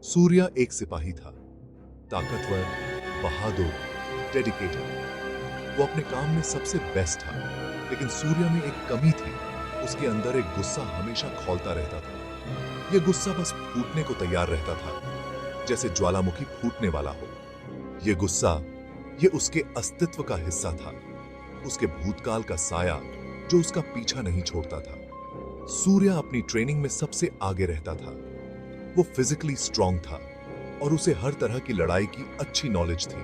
सूर्या एक सिपाही था, ताकतवर, बहादुर, डेडिकेटेड। वो अपने काम में सबसे बेस्ट था, लेकिन सूर्या में एक कमी थी। उसके अंदर एक गुस्सा हमेशा खौलता रहता था। ये गुस्सा बस फूटने को तैयार रहता था, जैसे ज्वालामुखी फूटने वाला हो। ये गुस्सा, ये उसके अस्तित्व का हिस्सा था, उसके भूतकाल का साया जो उसका पीछा नहीं छोड़ता था। सूर्या अपनी ट्रेनिंग में सबसे आगे रहता था। वो फिजिकली स्ट्रांग था और उसे हर तरह की लड़ाई की अच्छी नॉलेज थी।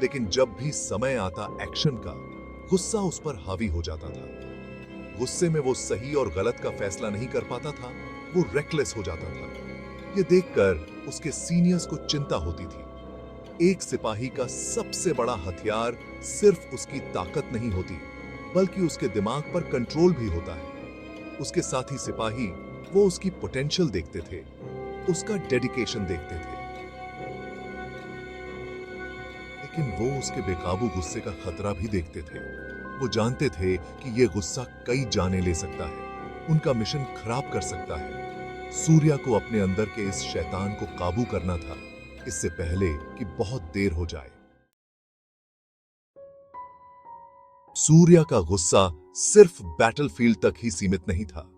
लेकिन जब भी समय आता एक्शन का, गुस्सा उस पर हावी हो जाता था। गुस्से में वो सही और गलत का फैसला नहीं कर पाता था, वो रेकलेस हो जाता था। ये देखकर उसके सीनियर्स को चिंता होती थी। एक सिपाही का सबसे बड़ा हथियार सिर्फ उसकी ताकत नहीं होती, बल्कि उसके दिमाग पर कंट्रोल भी होता है। उसके साथी सिपाही वो उसकी पोटेंशियल देखते थे, उसका डेडिकेशन देखते थे, लेकिन वो उसके बेकाबू गुस्से का खतरा भी देखते थे। वो जानते थे कि यह गुस्सा कई जाने ले सकता है, उनका मिशन खराब कर सकता है। सूर्या को अपने अंदर के इस शैतान को काबू करना था, इससे पहले कि बहुत देर हो जाए। सूर्या का गुस्सा सिर्फ बैटलफील्ड तक ही सीमित नहीं था।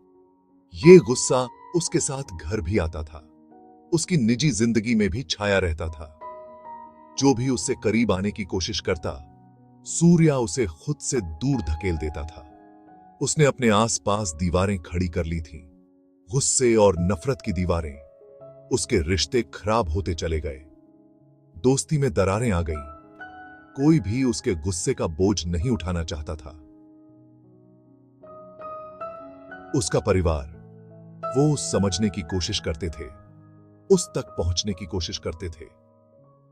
ये गुस्सा उसके साथ घर भी आता था, उसकी निजी जिंदगी में भी छाया रहता था। जो भी उससे करीब आने की कोशिश करता, सूर्या उसे खुद से दूर धकेल देता था। उसने अपने आसपास दीवारें खड़ी कर ली थीं, गुस्से और नफरत की दीवारें। उसके रिश्ते खराब होते चले गए, दोस्ती में दरारें आ गईं। कोई भी उसके गुस्से का बोझ नहीं उठाना चाहता था। उसका परिवार, वो समझने की कोशिश करते थे, उस तक पहुंचने की कोशिश करते थे,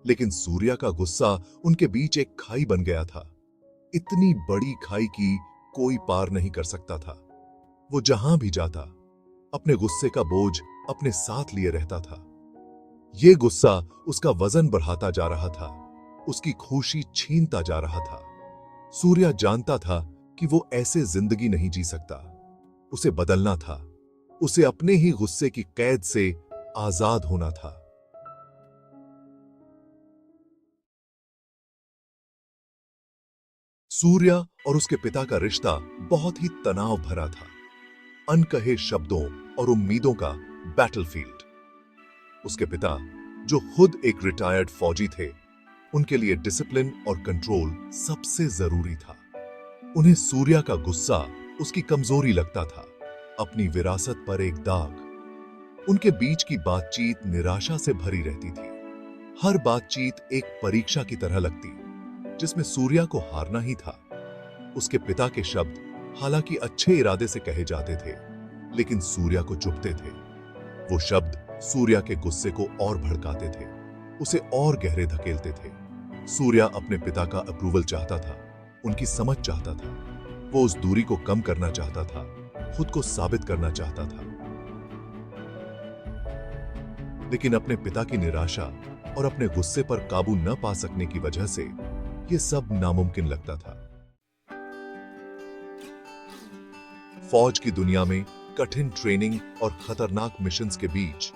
लेकिन सूर्या का गुस्सा उनके बीच एक खाई बन गया था। इतनी बड़ी खाई कि कोई पार नहीं कर सकता था। वो जहां भी जाता, अपने गुस्से का बोझ अपने साथ लिए रहता था। ये गुस्सा उसका वजन बढ़ाता जा रहा था, उसकी खुशी छीनता जा रहा था। सूर्या जानता था कि वो ऐसे जिंदगी नहीं जी सकता। उसे बदलना था, उसे अपने ही गुस्से की कैद से आजाद होना था। सूर्या और उसके पिता का रिश्ता बहुत ही तनाव भरा था। अनकहे शब्दों और उम्मीदों का बैटलफील्ड। उसके पिता, जो खुद एक रिटायर्ड फौजी थे, उनके लिए डिसिप्लिन और कंट्रोल सबसे जरूरी था। उन्हें सूर्या का गुस्सा उसकी कमजोरी लगता था, अपनी विरासत पर एक दाग। उनके बीच की बातचीत निराशा से भरी रहती थी। हर बातचीत एक परीक्षा की तरह लगती, जिसमें सूर्या को हारना ही था। उसके पिता के शब्द हालांकि अच्छे इरादे से कहे जाते थे, लेकिन सूर्या को चुभते थे। वो शब्द सूर्या के गुस्से को और भड़काते थे, उसे और गहरे धकेलते थे। सूर्या अपने पिता का अप्रूवल चाहता था, उनकी समझ चाहता था। वो उस दूरी को कम करना चाहता था, खुद को साबित करना चाहता था। लेकिन अपने पिता की निराशा और अपने गुस्से पर काबू न पा सकने की वजह से यह सब नामुमकिन लगता था। फौज की दुनिया में कठिन ट्रेनिंग और खतरनाक मिशंस के बीच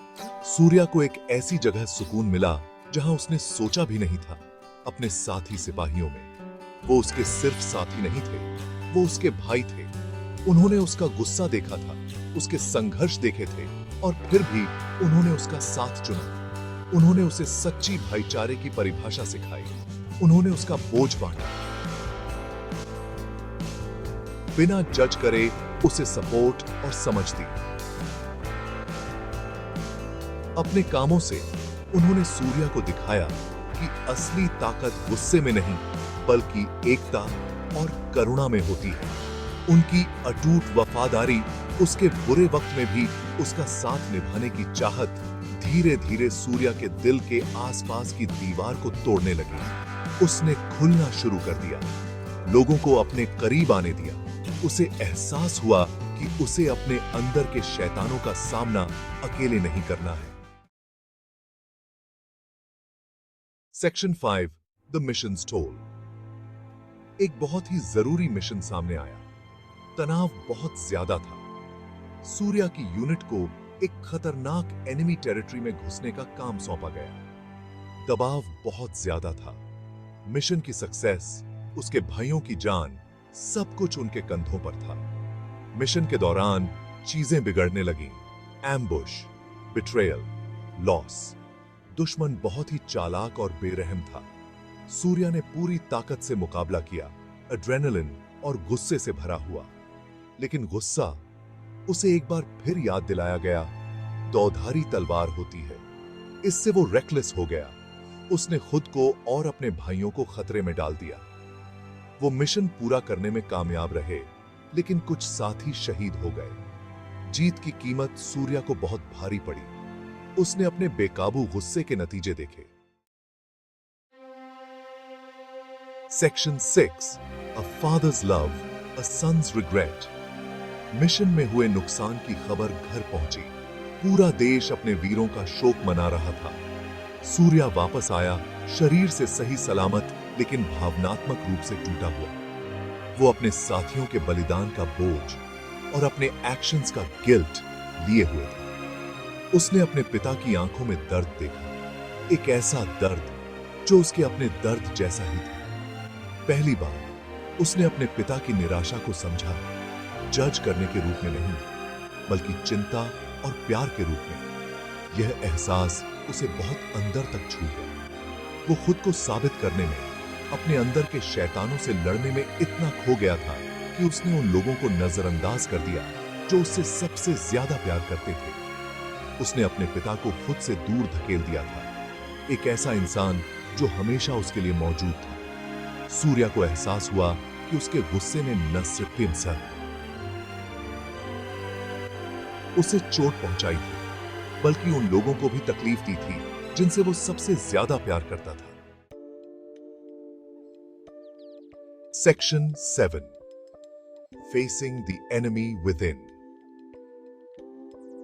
सूर्या को एक ऐसी जगह सुकून मिला जहां उसने सोचा भी नहीं था, अपने साथी सिपाहियों में। वो उसके सिर्फ साथी नहीं थे, वो उसके भाई थे। उन्होंने उसका गुस्सा देखा था, उसके संघर्ष देखे थे, और फिर भी उन्होंने उसका साथ चुना। उन्होंने उसे सच्ची भाईचारे की परिभाषा सिखाई, उन्होंने उसका बोझ बांटा। बिना जज करे उसे सपोर्ट और समझ दी। अपने कामों से उन्होंने सूर्या को दिखाया कि असली ताकत गुस्से में नहीं, बल्कि एकता और करुणा में होती है। उनकी अटूट वफादारी, उसके बुरे वक्त में भी उसका साथ निभाने की चाहत धीरे धीरे सूर्या के दिल के आसपास की दीवार को तोड़ने लगी। उसने खुलना शुरू कर दिया, लोगों को अपने करीब आने दिया। उसे एहसास हुआ कि उसे अपने अंदर के शैतानों का सामना अकेले नहीं करना है। Section 5, the missions toll. एक बहुत ही जरूरी मिशन सामने आया। तनाव बहुत ज्यादा था। सूर्या की यूनिट को एक खतरनाक एनिमी टेरिटरी में घुसने का काम सौंपा गया। दबाव बहुत ज्यादा था। मिशन की सक्सेस, उसके भाइयों की जान, सब कुछ उनके कंधों पर था। मिशन के दौरान चीजें बिगड़ने लगीं। Ambush, betrayal, loss. दुश्मन बहुत ही चालाक और बेरहम था। सूर्या ने पूरी ताकत से मुकाबला किया, एड्रेनलिन और गुस्से से भरा हुआ। लेकिन गुस्सा उसे एक बार फिर याद दिलाया गया, दौधारी तलवार होती है। इससे वो रेकलेस हो गया। उसने खुद को और अपने भाइयों को खतरे में डाल दिया। वो मिशन पूरा करने में कामयाब रहे, लेकिन कुछ साथी शहीद हो गए। जीत की कीमत सूर्या को बहुत भारी पड़ी। उसने अपने बेकाबू गुस्से के नतीजे देखे। सेक्शन 6, अ फादर्स लव, अ सन्स रिग्रेट। मिशन में हुए नुकसान की खबर घर पहुंची। पूरा देश अपने वीरों का शोक मना रहा था। सूर्या वापस आया, शरीर से सही सलामत, लेकिन भावनात्मक रूप से टूटा हुआ। वो अपने साथियों के बलिदान का बोझ और अपने एक्शंस का गिल्ट लिए हुए था। उसने अपने पिता की आंखों में दर्द देखा, एक ऐसा दर्द जो उसके अपने दर्द जैसा ही था। पहली बार उसने अपने पिता की निराशा को समझा, जज करने के रूप में नहीं, बल्कि चिंता और प्यार के रूप में। यह एहसास उसे बहुत अंदर तक छू गया। वो खुद को साबित करने में, अपने अंदर के शैतानों से लड़ने में इतना खो गया था कि उसने उन लोगों को नजरअंदाज कर दिया जो उससे सबसे ज्यादा प्यार करते थे। उसने अपने पिता को खुद से दूर धकेल दिया था, एक ऐसा इंसान जो हमेशा उसके लिए मौजूद था। सूर्या को एहसास हुआ कि उसके गुस्से ने न सिर्फ हिंसा उसे चोट पहुंचाई थी, बल्कि उन लोगों को भी तकलीफ दी थी जिनसे वो सबसे ज्यादा प्यार करता था। Section 7, facing the enemy within.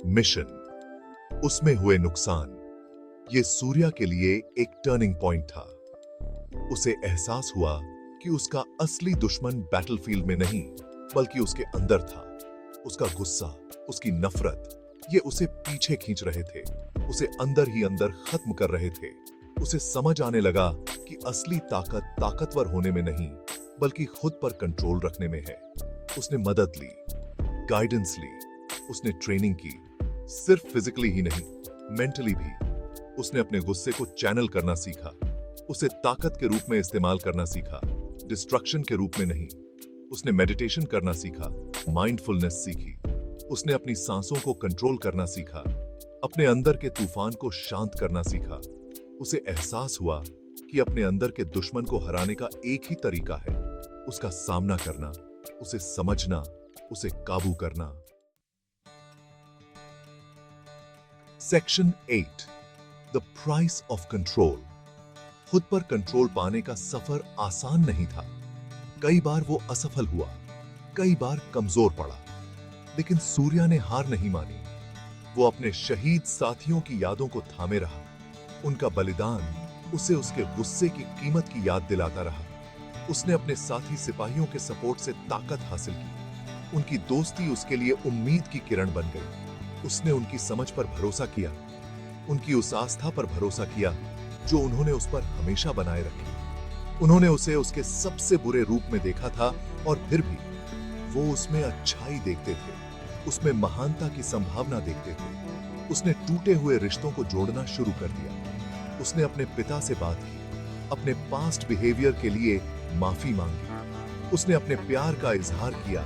Mission, उसमें हुए नुकसान, ये सूर्या के लिए एक टर्निंग पॉइंट था। उसे एहसास हुआ कि उसका असली दुश्मन बैटलफील्ड में नहीं, बल्कि उसके अंदर था। उसका गुस्सा, उसकी नफरत, ये उसे पीछे खींच रहे थे, उसे अंदर ही अंदर खत्म कर रहे थे। उसे समझ आने लगा कि असली ताकत ताकतवर होने में नहीं, बल्कि खुद पर कंट्रोल रखने में है। उसने मदद ली, गाइडेंस ली, उसने ट्रेनिंग की, सिर्फ फिजिकली ही नहीं, मेंटली भी। उसने अपने गुस्से को चैनल करना सीखा, उसे ताकत के रूप में इस्तेमाल करना सीखा, डिस्ट्रक्शन के रूप में नहीं। उसने मेडिटेशन करना सीखा, माइंडफुलनेस सीखी। उसने अपनी सांसों को कंट्रोल करना सीखा, अपने अंदर के तूफान को शांत करना सीखा। उसे एहसास हुआ कि अपने अंदर के दुश्मन को हराने का एक ही तरीका है, उसका सामना करना, उसे समझना, उसे काबू करना। Section 8, the price of control. खुद पर कंट्रोल पाने का सफर आसान नहीं था। कई बार वो असफल हुआ, कई बार कमजोर पड़ा, लेकिन सूर्या ने हार नहीं मानी। वो अपने शहीद साथियों की यादों को थामे रहा। उनका बलिदान उसे उसके गुस्से की कीमत की याद दिलाता रहा। उसने अपने साथी सिपाहियों के सपोर्ट से ताकत हासिल की। उनकी दोस्ती उसके लिए उम्मीद की किरण बन गई। उसने उनकी समझ पर भरोसा किया, उनकी उस आस्था पर भरोसा किया जो उन्होंने उस पर हमेशा बनाए रखी। उन्होंने उसे उसके सबसे बुरे रूप में देखा था, और फिर भी वो उसमें अच्छाई देखते थे, उसमें महानता की संभावना देखते थे। उसने टूटे हुए रिश्तों को जोड़ना शुरू कर दिया। उसने अपने पिता से बात की, अपने पास्ट बिहेवियर के लिए माफी मांगी। उसने अपने प्यार का इजहार किया,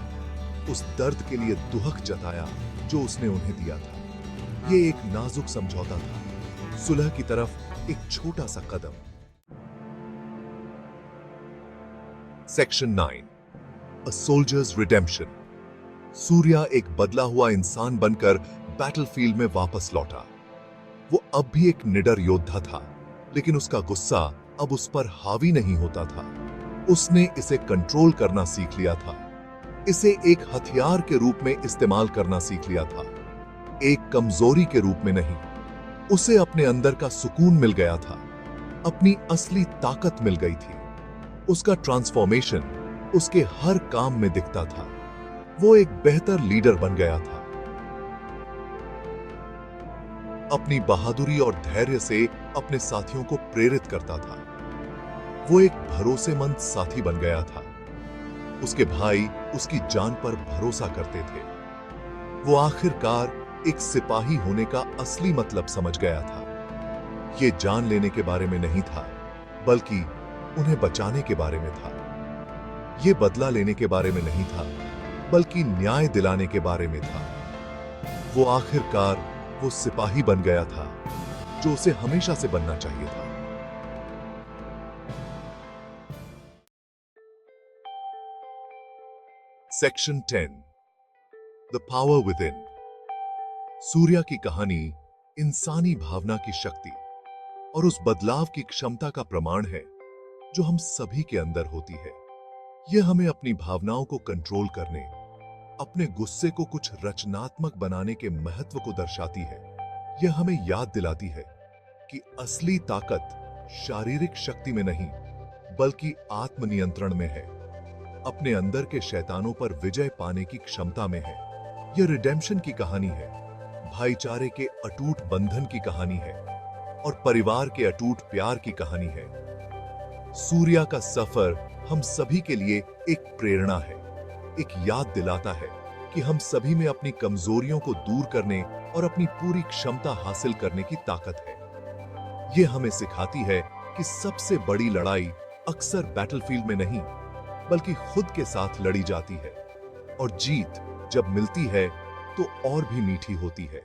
उस दर्द के लिए दुहक जताया जो उसने उन्हें दिया था। ये एक नाजुक समझौता था, सुलह की तरफ एक छोटा सा कदम। Section 9, a soldier's redemption. Surya एक बदला हुआ इंसान बनकर बैटलफील्ड में वापस लौटा। वो अब भी एक निडर योद्धा था, लेकिन उसका गुस्सा अब उस पर हावी नहीं होता था। उसने इसे कंट्रोल करना सीख लिया था, इसे एक हथियार के रूप में इस्तेमाल करना सीख लिया था, एक कमजोरी के रूप में नहीं। उसे अपने अंदर का सुकून मिल गया था, अपनी असली ताकत मिल गई थी। उसका ट्रांसफॉर्मेशन उसके हर काम में दिखता था। वो एक बेहतर लीडर बन गया था। अपनी बहादुरी और धैर्य से अपने साथियों को प्रेरित करता था। वो एक भरोसेमंद साथी बन गया था। उसके भाई उसकी जान पर भरोसा करते थे। वो आखिरकार एक सिपाही होने का असली मतलब समझ गया था। ये जान लेने के बारे में नहीं था, बल्कि उन्हें बचाने के बारे में था। ये बदला लेने के बारे में नहीं था, बल्कि न्याय दिलाने के बारे में था। वो आखिरकार वो सिपाही बन गया था जो उसे हमेशा से बनना चाहिए था। Section 10 the power with in. Surya की कहानी इंसानी भावना की शक्ति और उस बदलाव की क्षमता का प्रमाण है जो हम सभी के अंदर होती है। यह हमें अपनी भावनाओं को कंट्रोल करने, अपने गुस्से को कुछ रचनात्मक बनाने के महत्व को दर्शाती है। यह हमें याद दिलाती है कि असली ताकत शारीरिक शक्ति में नहीं, बल्कि आत्मनियंत्रण में है। अपने अंदर के शैतानों पर विजय पाने की क्षमता में है। यह रिडेम्पशन की कहानी है, भाईचारे के अटूट बंधन की कहानी है और परिवार के अटूट प्यार की कहानी है। सूर्या का सफर हम सभी के लिए एक प्रेरणा है, एक याद दिलाता है कि हम सभी में अपनी कमजोरियों को दूर करने और अपनी पूरी क्षमता हासिल करने की ताकत है। यह हमें सिखाती है कि सबसे बड़ी लड़ाई अक्सर बैटलफील्ड में नहीं, बल्कि खुद के साथ लड़ी जाती है, और जीत जब मिलती है तो और भी मीठी होती है।